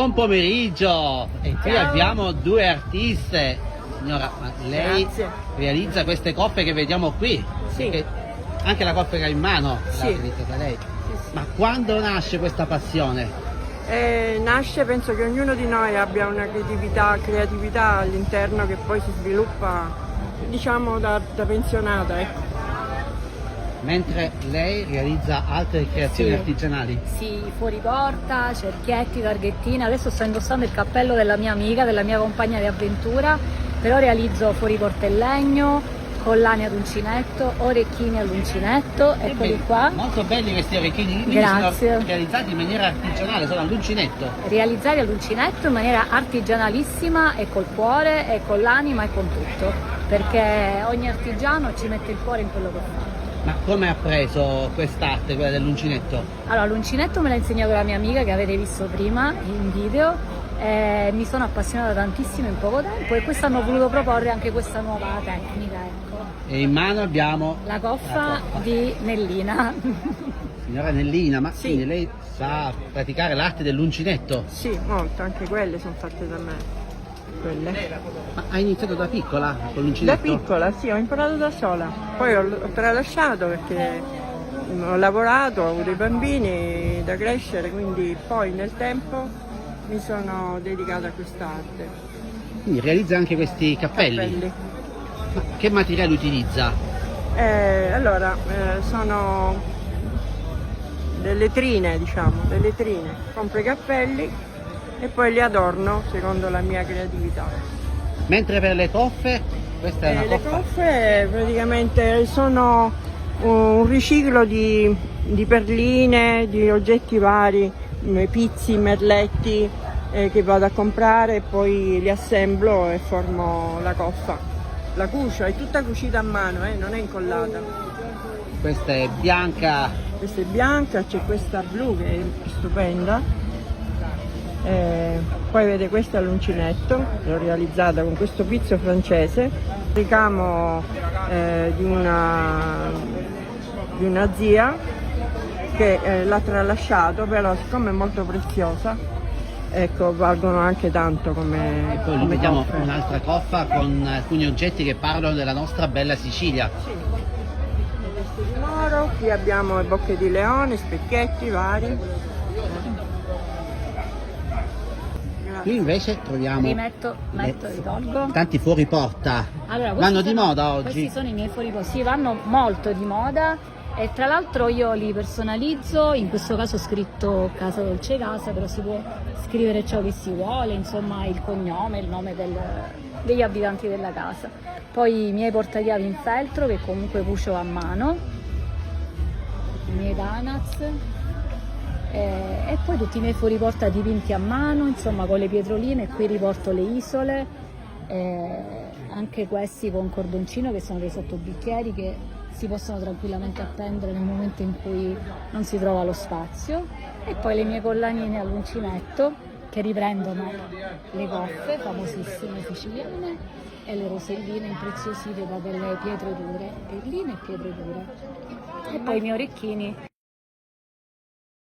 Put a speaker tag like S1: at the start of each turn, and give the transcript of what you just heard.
S1: Buon pomeriggio! E qui
S2: Ciao.
S1: abbiamo due artiste. Signora, ma lei
S2: Grazie.
S1: realizza queste coppe che vediamo qui?
S2: Sì.
S1: Perché anche la coppa che ha in mano
S2: Sì.
S1: l'ha realizzata lei.
S2: Sì.
S1: Ma quando nasce questa passione?
S2: Nasce, penso che ognuno di noi abbia una creatività all'interno che poi si sviluppa, diciamo, da pensionata, ecco.
S1: Mentre lei realizza altre creazioni
S3: Sì.
S1: artigianali.
S3: Sì, fuori porta, cerchietti, targhettine. Adesso sto indossando il cappello della mia amica, della mia compagna di avventura, però realizzo fuori porta in legno, collane ad uncinetto, orecchini all'uncinetto, eccoli qua.
S1: Molto belli questi orecchini, quindi
S3: Grazie.
S1: sono realizzati in maniera artigianale, sono all'uncinetto.
S3: Realizzati all'uncinetto in maniera artigianalissima e col cuore e con l'anima e con tutto, perché ogni artigiano ci mette il cuore in quello che fa.
S1: Ma come ha preso quest'arte, quella dell'uncinetto?
S3: Allora, l'uncinetto me l'ha insegnato la mia amica che avete visto prima in video. Mi sono appassionata tantissimo in poco tempo e quest'anno ho voluto proporre anche questa nuova tecnica, ecco.
S1: E in mano abbiamo
S3: La coffa di Nellina.
S1: Signora Nellina, ma
S2: Sì.
S1: quindi lei sa praticare l'arte dell'uncinetto?
S2: Sì, molto, anche quelle sono fatte da me. Quelle.
S1: Ma ha iniziato da piccola con
S2: Da
S1: l'uncinetto?
S2: piccola, sì, ho imparato da sola. Poi ho tralasciato perché ho lavorato, ho avuto i bambini da crescere, quindi poi nel tempo mi sono dedicata a quest'arte.
S1: Quindi realizza anche questi cappelli.
S2: Cappelli.
S1: Ma che materiale utilizza?
S2: Sono delle trine, diciamo, delle trine. Compro i cappelli e poi li adorno secondo la mia creatività.
S1: Mentre per le coffe, questa è una
S2: Le
S1: coffa.
S2: coffe praticamente sono un riciclo di perline, di oggetti vari, pizzi, merletti che vado a comprare e poi li assemblo e formo la coffa. La cucio, è tutta cucita a mano, non è incollata.
S1: Questa è bianca.
S2: Questa è bianca, c'è questa blu che è stupenda. Poi vede questa all'uncinetto, l'ho realizzata con questo pizzo francese, ricamo di una zia che l'ha tralasciato, però siccome è molto preziosa, ecco, valgono anche tanto come,
S1: E poi
S2: come
S1: vediamo
S2: coffe.
S1: un'altra coffa con alcuni oggetti che parlano della nostra bella Sicilia.
S2: Sì, le teste di moro, qui abbiamo le bocche di leone, specchietti vari.
S1: Qui invece troviamo
S3: Ritolgo.
S1: tanti fuori porta.
S3: Allora, questi
S1: Vanno di
S3: sono-
S1: moda oggi?
S3: Questi sono i miei fuoriporta, sì, vanno molto di moda e tra l'altro io li personalizzo, in questo caso ho scritto Casa Dolce Casa, però si può scrivere ciò che si vuole, insomma il cognome, il nome degli abitanti della casa. Poi i miei portachiavi in feltro che comunque cucio a mano, i miei Danaz. E poi tutti i miei fuoriporta dipinti a mano, insomma con le pietroline, qui riporto le isole, anche questi con cordoncino che sono dei sottobicchieri che si possono tranquillamente appendere nel momento in cui non si trova lo spazio, e poi le mie collanine all'uncinetto che riprendono le coffe famosissime siciliane e le roselline impreziosite da delle pietre dure, perline e pietre dure, e poi i miei orecchini.